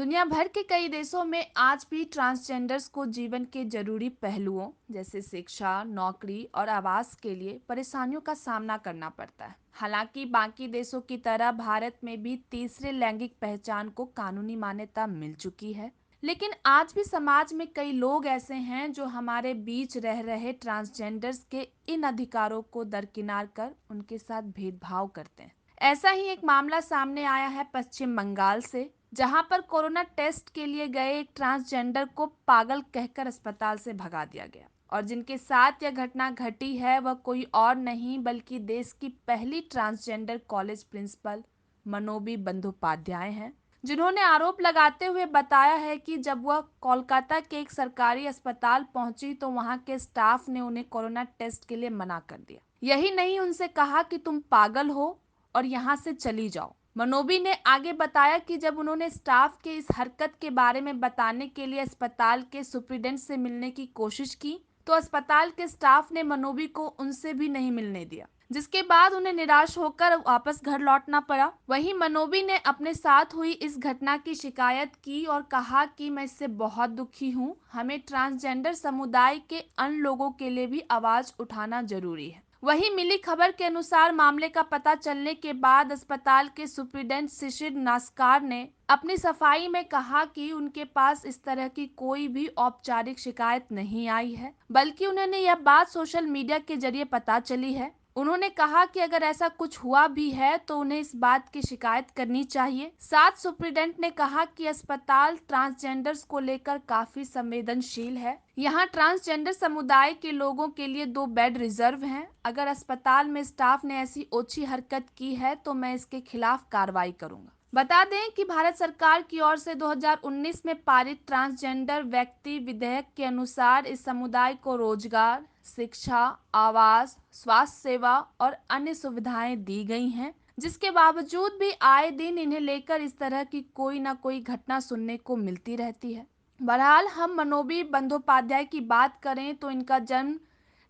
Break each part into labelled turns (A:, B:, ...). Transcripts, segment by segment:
A: दुनिया भर के कई देशों में आज भी ट्रांसजेंडर्स को जीवन के जरूरी पहलुओं जैसे शिक्षा, नौकरी और आवास के लिए परेशानियों का सामना करना पड़ता है। हालांकि बाकी देशों की तरह भारत में भी तीसरे लैंगिक पहचान को कानूनी मान्यता मिल चुकी है। लेकिन आज भी समाज में कई लोग ऐसे हैं जो हमारे बीच रह रहे ट्रांसजेंडर्स के इन अधिकारों को दरकिनार कर उनके साथ भेदभाव करते हैं। ऐसा ही एक मामला सामने आया है पश्चिम बंगाल से, जहां पर कोरोना टेस्ट के लिए गए एक ट्रांसजेंडर को पागल कहकर अस्पताल से भगा दिया गया। और जिनके साथ यह घटना घटी है वह कोई और नहीं बल्कि देश की पहली ट्रांसजेंडर कॉलेज प्रिंसिपल मनोबी बंदोपाध्याय हैं, जिन्होंने आरोप लगाते हुए बताया है कि जब वह कोलकाता के एक सरकारी अस्पताल पहुंची तो वहां के स्टाफ ने उन्हें कोरोना टेस्ट के लिए मना कर दिया। यही नहीं, उनसे कहा कि तुम पागल हो और यहाँ से चली जाओ। मनोबी ने आगे बताया कि जब उन्होंने स्टाफ के इस हरकत के बारे में बताने के लिए अस्पताल के सुप्रीडेंट से मिलने की कोशिश की तो अस्पताल के स्टाफ ने मनोबी को उनसे भी नहीं मिलने दिया, जिसके बाद उन्हें निराश होकर वापस घर लौटना पड़ा। वहीं मनोबी ने अपने साथ हुई इस घटना की शिकायत की और कहा कि मैं इससे बहुत दुखी हूँ। हमें ट्रांसजेंडर समुदाय के अन्य लोगों के लिए भी आवाज उठाना जरूरी है। वहीं मिली खबर के अनुसार मामले का पता चलने के बाद अस्पताल के सुप्रीडेंट शिशिर नास्कार ने अपनी सफाई में कहा कि उनके पास इस तरह की कोई भी औपचारिक शिकायत नहीं आई है, बल्कि उन्होंने यह बात सोशल मीडिया के जरिए पता चली है। उन्होंने कहा कि अगर ऐसा कुछ हुआ भी है तो उन्हें इस बात की शिकायत करनी चाहिए। साथ सुप्रीडेंट ने कहा कि अस्पताल ट्रांसजेंडर्स को लेकर काफी संवेदनशील है। यहाँ ट्रांसजेंडर समुदाय के लोगों के लिए 2 बेड रिजर्व हैं। अगर अस्पताल में स्टाफ ने ऐसी ओछी हरकत की है तो मैं इसके खिलाफ कार्रवाई करूंगा। बता दें कि भारत सरकार की ओर से 2019 में पारित ट्रांसजेंडर व्यक्ति विधेयक के अनुसार इस समुदाय को रोजगार, शिक्षा, आवास, स्वास्थ्य सेवा और अन्य सुविधाएं दी गई हैं, जिसके बावजूद भी आए दिन इन्हें लेकर इस तरह की कोई ना कोई घटना सुनने को मिलती रहती है। बहरहाल हम मनोबी बंदोपाध्याय की बात करें तो इनका जन्म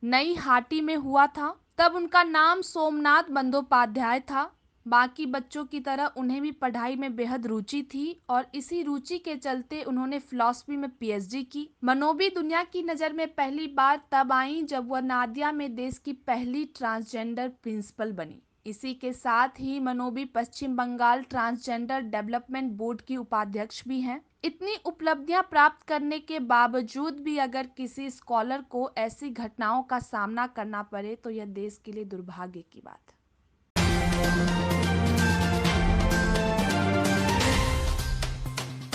A: नई हाटी में हुआ था। तब उनका नाम सोमनाथ बंदोपाध्याय था। बाकी बच्चों की तरह उन्हें भी पढ़ाई में बेहद रुचि थी और इसी रुचि के चलते उन्होंने फिलॉसफी में पीएचडी की। मनोबी दुनिया की नज़र में पहली बार तब आई जब वह नादिया में देश की पहली ट्रांसजेंडर प्रिंसिपल बनी। इसी के साथ ही मनोबी पश्चिम बंगाल ट्रांसजेंडर डेवलपमेंट बोर्ड की उपाध्यक्ष भी हैं। इतनी उपलब्धियां प्राप्त करने के बावजूद भी अगर किसी स्कॉलर को ऐसी घटनाओं का सामना करना पड़े तो यह देश के लिए दुर्भाग्य की बात है।